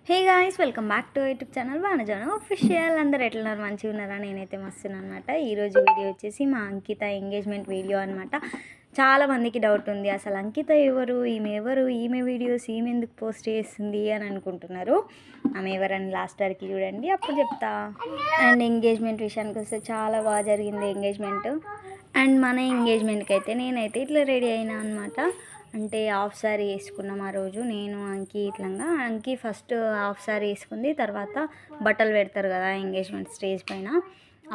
Hey guys, welcome back to YouTube channel Vanajanu official. అందరు ఎట్లున్నారు? మంచిగా ఉన్నారా? నేనైతే మస్తున్నాను అనమాట. ఈరోజు వీడియో వచ్చేసి మా అంకిత ఎంగేజ్మెంట్ వీడియో అనమాట. చాలా మందికి డౌట్ ఉంది, అసలు అంకిత ఎవరు, ఈమె వీడియోస్ ఈమె ఎందుకు పోస్ట్ చేస్తుంది అని అనుకుంటున్నారు. ఆమె ఎవరని లాస్ట్ వరకు చూడండి, అప్పుడు చెప్తా. అండ్ ఎంగేజ్మెంట్ విషయానికి వస్తే చాలా బాగా జరిగింది ఎంగేజ్మెంట్. అండ్ మన ఎంగేజ్మెంట్కి అయితే నేనైతే ఇట్లా రెడీ అయినా అనమాట. అంటే హాఫ్ శారీ వేసుకున్నాం ఆ రోజు, నేను అంకి. ఇట్లంగా అంకి ఫస్ట్ హాఫ్ శారీ వేసుకుంది, తర్వాత బట్టలు పెడతారు కదా ఎంగేజ్మెంట్ స్టేజ్ పైన,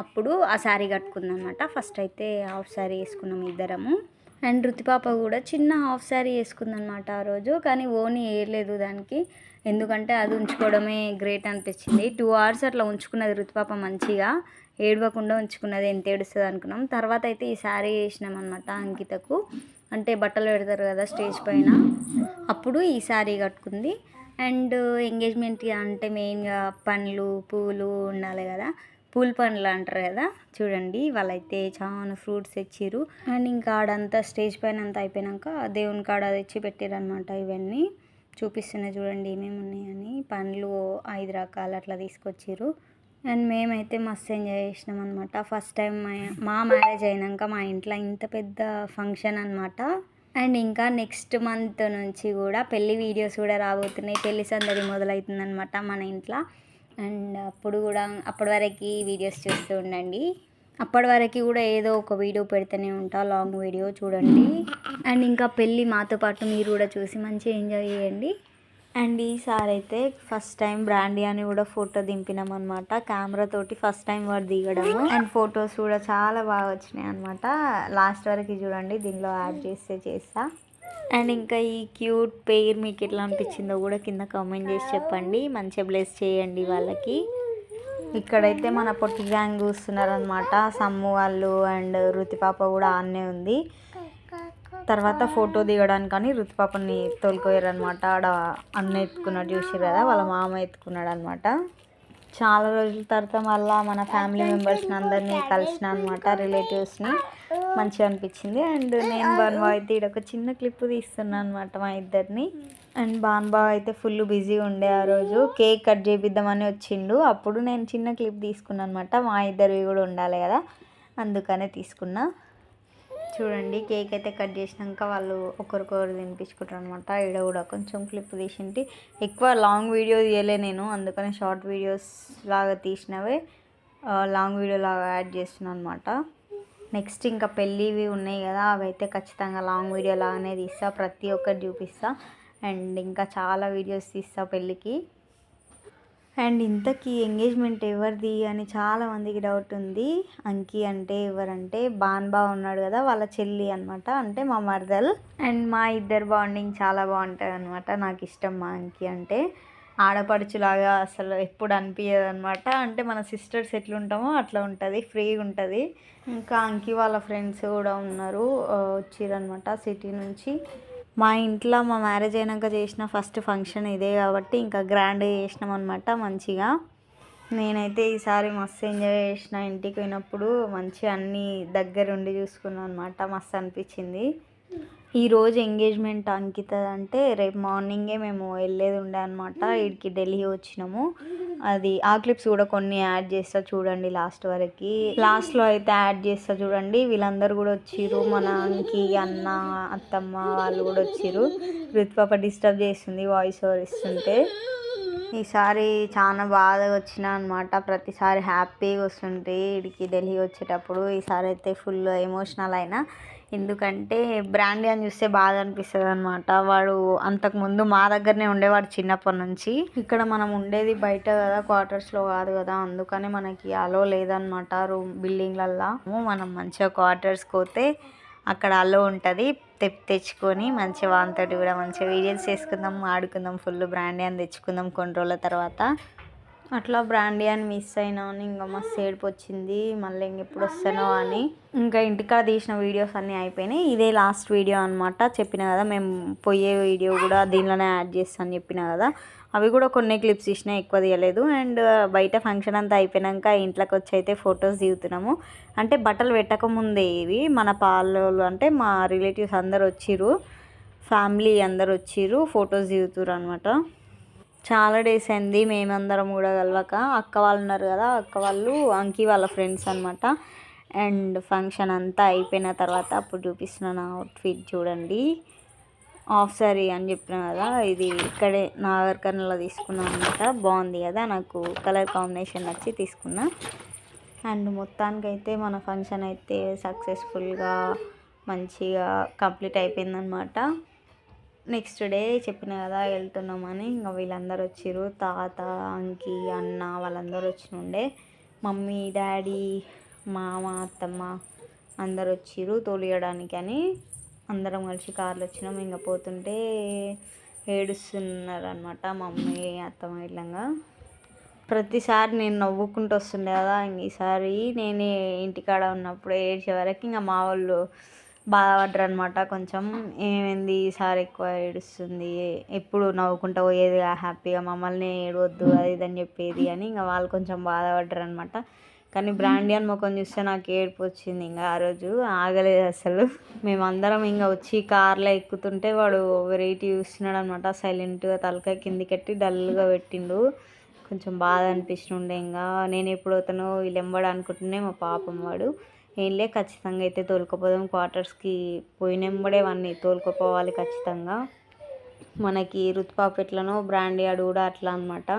అప్పుడు ఆ శారీ కట్టుకుంది అనమాట. ఫస్ట్ అయితే హాఫ్ శారీ వేసుకున్నాం ఇద్దరము. అండ్ రుతిపాప కూడా చిన్న హాఫ్ శారీ వేసుకుందనమాట ఆ రోజు, కానీ ఓని వేయలేదు దానికి. ఎందుకంటే అది ఉంచుకోవడమే గ్రేట్ అనిపించింది. 2 hours అట్లా ఉంచుకున్నది రుతిపాప, మంచిగా ఏడవకుండా ఉంచుకున్నది. ఎంత ఏడుస్తుంది అనుకున్నాం. తర్వాత అయితే ఈ శారీ వేసినాం అనమాట అంకితకు. అంటే బట్టలు పెడతారు కదా స్టేజ్ పైన, అప్పుడు ఈ శారీ కట్టుకుంది. అండ్ ఎంగేజ్మెంట్ అంటే మెయిన్గా పండ్లు పూలు ఉండాలి కదా, పూల పండ్లు అంటారు కదా. చూడండి, వాళ్ళైతే చాలా ఫ్రూట్స్ తెచ్చిర్రు. అండ్ ఇంకా ఆడంతా స్టేజ్ పైన అంతా అయిపోయాక దేవుని కాడ తెచ్చి పెట్టారు అనమాట. ఇవన్నీ చూపిస్తున్నాయి చూడండి ఏమేమి ఉన్నాయని. పండ్లు 5 రకాలు అట్లా తీసుకొచ్చిర్రు. అండ్ మేమైతే మస్తు ఎంజాయ్ చేసినాం అనమాట. ఫస్ట్ టైం మా మ్యారేజ్ అయినాక మా ఇంట్లో ఇంత పెద్ద ఫంక్షన్ అనమాట. అండ్ ఇంకా నెక్స్ట్ మంత్ నుంచి కూడా పెళ్ళి వీడియోస్ కూడా రాబోతున్నాయి. పెళ్లి సందడి మొదలవుతుంది అనమాట మన ఇంట్లో. అండ్ అప్పటి వరకు వీడియోస్ చూస్తూ ఉండండి. అప్పటి వరకు కూడా ఏదో ఒక వీడియో పెడుతూనే ఉంటా, లాంగ్ వీడియో చూడండి. అండ్ ఇంకా పెళ్ళి మాతో పాటు మీరు కూడా చూసి మంచిగా ఎంజాయ్ చేయండి. అండ్ ఈసారి అయితే ఫస్ట్ టైం బ్రాండీ అని కూడా ఫోటో దింపినాం అనమాట. కెమెరా తోటి ఫస్ట్ టైం వాడు దిగడము. అండ్ ఫొటోస్ కూడా చాలా బాగా వచ్చినాయి అనమాట. లాస్ట్ వరకు చూడండి, దీనిలో యాడ్ చేస్తా. అండ్ ఇంకా ఈ క్యూట్ పెయిర్ మీకు ఎట్లా అనిపించిందో కూడా కింద కామెంట్ చేసి చెప్పండి. మంచిగా బ్లెస్ చేయండి వాళ్ళకి. ఇక్కడైతే మన పొట్టి గ్యాంగ్ చూస్తున్నారనమాట. సమ్ము వాళ్ళు అండ్ రుతిపాప కూడా ఆన్నే ఉంది. తర్వాత ఫోటో దిగడానికి కానీ రుతుపాపని తోలుకోయారనమాట. ఆడ అన్న ఎత్తుకున్నాడు చూసారు కదా, వాళ్ళ మామ ఎత్తుకున్నాడు అనమాట. చాలా రోజుల తర్వాత మళ్ళీ మన ఫ్యామిలీ మెంబర్స్ని అందరినీ కలిసిన అనమాట, రిలేటివ్స్ని. మంచిగా అనిపించింది. అండ్ నేను బాన్బా అయితే ఇక్కడ ఒక చిన్న క్లిప్ తీస్తున్నాను అనమాట మా ఇద్దరిని. అండ్ బాన్బా అయితే ఫుల్ బిజీ ఉండే ఆ రోజు. కేక్ కట్ చేపిద్దామని వచ్చిండు, అప్పుడు నేను చిన్న క్లిప్ తీసుకున్నాను అనమాట. మా ఇద్దరివి కూడా ఉండాలి కదా, అందుకనే తీసుకున్నా. చూడండి, కేక్ అయితే కట్ చేసినాక వాళ్ళు ఒకరికొకరు తినిపించుకుంటారు అనమాట. ఇక్కడ కూడా కొంచెం క్లిప్ తీసింటి. ఎక్కువ లాంగ్ వీడియో తీయలే నేను, అందుకని షార్ట్ వీడియోస్ లాగా తీసినవే లాంగ్ వీడియో లాగా యాడ్ చేస్తున్నాను అనమాట. నెక్స్ట్ ఇంకా పెళ్ళివి ఉన్నాయి కదా, అవి అయితే ఖచ్చితంగా లాంగ్ వీడియో లాగానే తీస్తా, ప్రతి ఒక్కటి చూపిస్తా. అండ్ ఇంకా చాలా వీడియోస్ తీస్తా పెళ్ళికి. అండ్ ఇంతకీ ఎంగేజ్మెంట్ ఎవరిది అని చాలామందికి డౌట్ ఉంది. అంకి అంటే ఎవరంటే బాన్బా ఉన్నాడు కదా, వాళ్ళ చెల్లి అనమాట, అంటే మా మరదల్. అండ్ మా ఇద్దరు బాండింగ్ చాలా బాగుంటుంది అనమాట. నాకు ఇష్టం మా అంకి అంటే. ఆడపడుచులాగా అసలు ఎప్పుడు అనిపించదు అనమాట. అంటే మన సిస్టర్స్ ఎట్లుంటామో అట్లా ఉంటుంది, ఫ్రీగా ఉంటుంది. ఇంకా అంకి వాళ్ళ ఫ్రెండ్స్ కూడా ఉన్నారు, వచ్చిరనమాట సిటీ నుంచి. మా ఇంట్లో మా మ్యారేజ్ అయినాక చేసిన ఫస్ట్ ఫంక్షన్ ఇదే కాబట్టి ఇంకా గ్రాండ్గా చేసినాం అనమాట మంచిగా. నేనైతే ఈసారి మస్తు ఎంజాయ్ చేసిన. ఇంటికి పోయినప్పుడు మంచిగా అన్నీ దగ్గరుండి చూసుకున్నాను అనమాట, మస్తు అనిపించింది. ఈరోజు ఎంగేజ్మెంట్ అంకిత అంటే రేపు మార్నింగే మేము వెళ్ళేది ఉండే అనమాట. వీడికి ఢిల్లీ వచ్చినాము. అది ఆ క్లిప్స్ కూడా కొన్ని యాడ్ చేస్తా చూడండి లాస్ట్ వరకు. లాస్ట్లో అయితే యాడ్ చేస్తా చూడండి. వీళ్ళందరూ కూడా వచ్చిర్రు, మన అంకి అన్న అత్తమ్మ వాళ్ళు కూడా వచ్చిర్రు. రుతుపాప డిస్టర్బ్ చేస్తుంది వాయిస్ ఓవర్ ఇస్తుంటే. ఈసారి చాలా బాగా వచ్చినా అనమాట. ప్రతిసారి హ్యాపీగా వస్తుంటే వీడికి ఢిల్లీ వచ్చేటప్పుడు. ఈసారి అయితే ఫుల్ ఎమోషనల్ అయినా, ఎందుకంటే బ్రాండీ అని చూస్తే బాధ అనిపిస్తుంది అనమాట. వాడు అంతకుముందు మా దగ్గరనే ఉండేవాడు చిన్నప్పటి నుంచి. ఇక్కడ మనం ఉండేది బయట కదా, క్వార్టర్స్లో కాదు కదా, అందుకని మనకి అలో లేదనమాట బిల్డింగ్లల్లో. మనం మంచిగా క్వార్టర్స్కి పోతే అక్కడ అలో ఉంటుంది. తెచ్చుకొని మంచిగా వానితోటి కూడా మంచిగా వీడియోస్ చేసుకుందాం, ఆడుకుందాం, ఫుల్ బ్రాండీ అని తెచ్చుకుందాం కొన్ని రోజుల తర్వాత. అట్లా బ్రాండీ అని మిస్ అయినా అని ఇంకా మస్తు ఏడుపు వచ్చింది. మళ్ళీ ఇంకెప్పుడు వస్తానో అని. ఇంకా ఇంటికాడ తీసిన వీడియోస్ అన్నీ అయిపోయినాయి. ఇదే లాస్ట్ వీడియో అనమాట. చెప్పిన కదా మేము పోయే వీడియో కూడా దీనిలోనే యాడ్ చేస్తాను చెప్పిన కదా, అవి కూడా కొన్ని క్లిప్స్ తీసినా, ఎక్కువ తీయలేదు. అండ్ బయట ఫంక్షన్ అంతా అయిపోయాక ఇంట్లోకి వచ్చి అయితే ఫొటోస్ దిగుతున్నాము. అంటే బట్టలు పెట్టకముందే ఇవి మన పాలోళ్ళు అంటే మా రిలేటివ్స్ అందరు వచ్చిర్రు, ఫ్యామిలీ అందరు వచ్చిర్రు, ఫొటోస్ దిగుతురు అనమాట. చాలా డేస్ అయింది మేమందరం కూడా కలవక. అక్క వాళ్ళు ఉన్నారు కదా, అక్క వాళ్ళు అంకి వాళ్ళ ఫ్రెండ్స్ అనమాట. అండ్ ఫంక్షన్ అంతా అయిపోయిన తర్వాత అప్పుడు చూపిస్తున్నాను నా అవుట్ఫిట్ చూడండి. హాఫ్ సారీ అని చెప్పిన కదా, ఇది ఇక్కడే నాగర్ కర్నూల్లో తీసుకున్నాను అనమాట. బాగుంది కదా, నాకు కలర్ కాంబినేషన్ నచ్చి తీసుకున్నా. అండ్ మొత్తానికైతే మన ఫంక్షన్ అయితే సక్సెస్ఫుల్గా మంచిగా కంప్లీట్ అయిపోయిందనమాట. నెక్స్ట్ డే చెప్పిన కదా వెళ్తున్నామని, ఇంకా వీళ్ళందరూ వచ్చిర్రు. తాత, అంకి, అన్న వాళ్ళందరూ వచ్చినుండే. మమ్మీ, డాడీ, మామ, అత్తమ్మ అందరు వచ్చిర్రు తోలియడానికి అని. అందరం కలిసి కార్లో వచ్చినాం. ఇంకా పోతుంటే ఏడుస్తున్నారు అనమాట మమ్మీ, అత్తమ్మ. ఇట్లంగా ప్రతిసారి నేను నవ్వుకుంటూ వస్తుండే కదా, ఇంక ఈసారి నేనే ఇంటికాడ ఉన్నప్పుడు ఏడ్చే వరకు ఇంకా మా వాళ్ళు బాధపడ్డారు అనమాట. కొంచెం ఏమైంది ఈసారి ఎక్కువ ఏడుస్తుంది, ఎప్పుడు నవ్వుకుంటూ పోయేది హ్యాపీగా, మమ్మల్ని ఏడవద్దు అది ఇది అని చెప్పేది అని ఇంకా వాళ్ళు కొంచెం బాధపడ్డారు అనమాట. కానీ బ్రాండీ అని ముఖం చూస్తే నాకు ఏడుపు వచ్చింది. ఇంకా ఆ రోజు ఆగలేదు అసలు. మేమందరం ఇంకా వచ్చి కార్లో ఎక్కుతుంటే వాడు వెరైటీ చూస్తున్నాడు అనమాట. సైలెంట్గా తలకాయ కిందికెట్టి డల్గా పెట్టిండు. కొంచెం బాధ అనిపిస్తుండే. ఇంకా నేను ఎప్పుడు అవుతానో వీళ్ళు ఎంబడి అనుకుంటున్నానే మా పాపం వాడు. ఏంలే, ఖచ్చితంగా అయితే తోలుకుపోదాం. క్వార్టర్స్కి పోయినెంబడే వాడిని తోలుకుపోవాలి ఖచ్చితంగా. మనకి రుతుపాప ఎట్లనో బ్రాండీ ఆడు కూడా అట్లా అనమాట.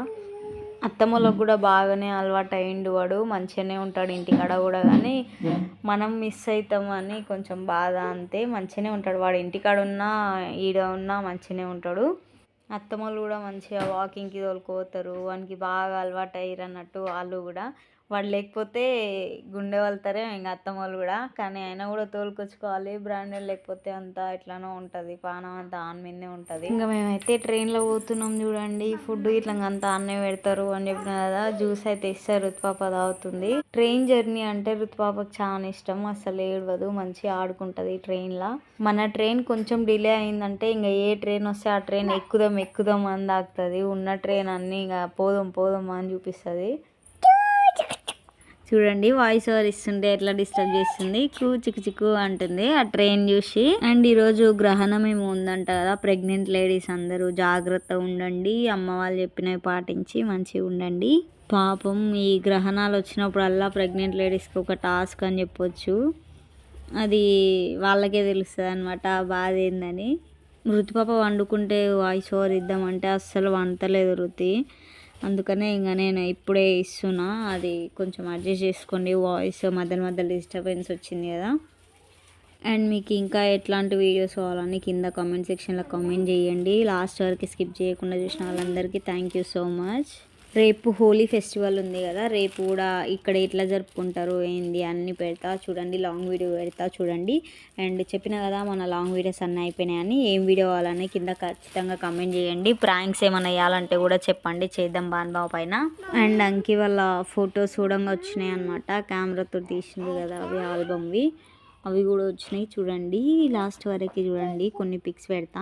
అత్తమ్మలకు కూడా బాగానే అలవాటు అయిండు వాడు, మంచిగానే ఉంటాడు ఇంటికాడ కూడా. కానీ మనం మిస్ అవుతామని కొంచెం బాధ అంతే. మంచిగానే ఉంటాడు వాడు, ఇంటికాడ ఉన్నా ఈడ ఉన్నా మంచిగానే ఉంటాడు. అత్తమ్మలు కూడా మంచిగా వాకింగ్కి తోలుకుపోతారు, వానికి బాగా అలవాటు అయ్యారు అన్నట్టు వాళ్ళు కూడా. వాడు లేకపోతే గుండె వెళ్తారే ఇంకా అత్తమ్మలు కూడా. కానీ అయినా కూడా తోలుకొచ్చుకోవాలి, బ్రాండెడ్ లేకపోతే అంతా ఎట్లానో ఉంటుంది, పానం అంతా ఆన్ మీదనే ఉంటుంది. ఇంకా మేమైతే ట్రైన్లో పోతున్నాం చూడండి. ఫుడ్ ఇట్లా అంతా ఆన్నే పెడతారు అని చెప్పిన కదా. జ్యూస్ అయితే ఇస్తారు, రుతుపాప తాగుతుంది. ట్రైన్ జర్నీ అంటే రుతుపాపకు చాలా ఇష్టం, అసలు ఏడవదు, మంచిగా ఆడుకుంటుంది ట్రైన్లో. మన ట్రైన్ కొంచెం డిలే అయిందంటే ఇంకా ఏ ట్రైన్ వస్తే ఆ ట్రైన్ ఎక్కుదాం అని తాకుతుంది. ఉన్న ట్రైన్ అన్నీ ఇంకా పోదాం అని చూపిస్తుంది. చూడండి వాయిస్ ఓవర్ ఇస్తుంటే ఎట్లా డిస్టర్బ్ చేస్తుంది, చిక్కు అంటుంది ఆ ట్రైన్ చూసి. అండ్ ఈరోజు గ్రహణం ఏమో ఉందంట కదా, ప్రెగ్నెంట్ లేడీస్ అందరూ జాగ్రత్త ఉండండి, అమ్మ వాళ్ళు చెప్పినవి పాటించి మంచిగా ఉండండి. పాపం ఈ గ్రహణాలు వచ్చినప్పుడల్లా ప్రెగ్నెంట్ లేడీస్కి ఒక టాస్క్ అని చెప్పొచ్చు. అది వాళ్ళకే తెలుస్తుంది అనమాట ఆ బాధ ఏందని. రుతుపాప వండుకుంటే వాయిస్ ఓవర్ ఇద్దామంటే అస్సలు వంటలేదు రుతి. అందుకనే ఇంకా నేను ఇప్పుడే ఇస్తున్నా, అది కొంచెం అడ్జస్ట్ చేసుకోండి. వాయిస్ మధ్యలో డిస్టర్బెన్స్ వచ్చింది కదా. అండ్ మీకు ఇంకా ఎట్లాంటి వీడియోస్ కావాలని కింద కామెంట్ సెక్షన్లో కామెంట్ చేయండి. లాస్ట్ వరకు స్కిప్ చేయకుండా చూసిన వాళ్ళందరికీ థ్యాంక్ యూ సో మచ్. రేపు హోలీ ఫెస్టివల్ ఉంది కదా, రేపు కూడా ఇక్కడ ఎట్లా జరుపుకుంటారు ఏంది అన్నీ పెడతా చూడండి, లాంగ్ వీడియో పెడతా చూడండి. అండ్ చెప్పిన కదా మన లాంగ్ వీడియోస్ అన్నీ అయిపోయినాయని. ఏం వీడియో కావాలని కింద ఖచ్చితంగా కమెంట్ చేయండి. ప్రాంక్స్ ఏమైనా వేయాలంటే కూడా చెప్పండి, చేద్దాం బాన్బావ పైన. అండ్ అంకి వాళ్ళ ఫొటోస్ కూడా వచ్చినాయి అనమాట, కెమెరాతో తీసింది కదా అవి, ఆల్బమ్వి అవి కూడా వచ్చినాయి చూడండి. లాస్ట్ వరకు చూడండి, కొన్ని పిక్స్ పెడతా.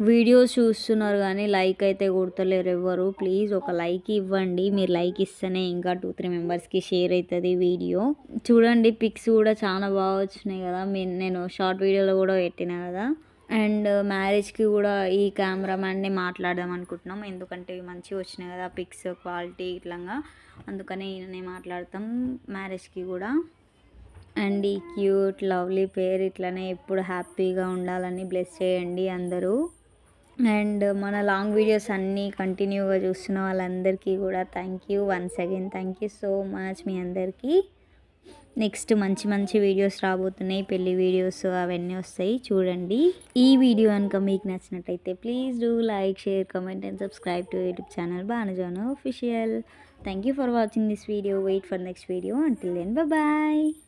వీడియోస్ చూస్తున్నారు కానీ లైక్ అయితే కొడతలేరు ఎవ్వరు. ప్లీజ్ ఒక లైక్ ఇవ్వండి, మీరు లైక్ ఇస్తేనే ఇంకా 2-3 మెంబర్స్కి షేర్ అవుతుంది వీడియో. చూడండి పిక్స్ కూడా చాలా బాగా వచ్చినాయి కదా, నేను షార్ట్ వీడియోలో కూడా పెట్టినా కదా. అండ్ మ్యారేజ్కి కూడా ఈ కెమెరామ్యాన్ని మాట్లాడదాం అనుకుంటున్నాం, ఎందుకంటే ఇవి మంచిగా వచ్చినాయి కదా పిక్స్ క్వాలిటీ ఇట్లాగా. అందుకనే ఈయననే మాట్లాడతాం మ్యారేజ్కి కూడా. అండ్ ఈ క్యూట్ లవ్లీ పేర్ ఇట్లనే ఎప్పుడు హ్యాపీగా ఉండాలని బ్లెస్ చేయండి అందరూ. అండ్ మన లాంగ్ వీడియోస్ అన్నీ కంటిన్యూగా చూస్తున్న వాళ్ళందరికీ కూడా thank you once again, thank you so much మీ అందరికీ. నెక్స్ట్ మంచి వీడియోస్ రాబోతున్నాయి, పెళ్లి వీడియోస్ అవన్నీ వస్తాయి చూడండి. ఈ వీడియో కనుక మీకు నచ్చినట్టయితే please do like, share, comment and subscribe to YouTube channel Bhanujanu official. Thank you for watching this video. Wait for next video. Until then, bye bye.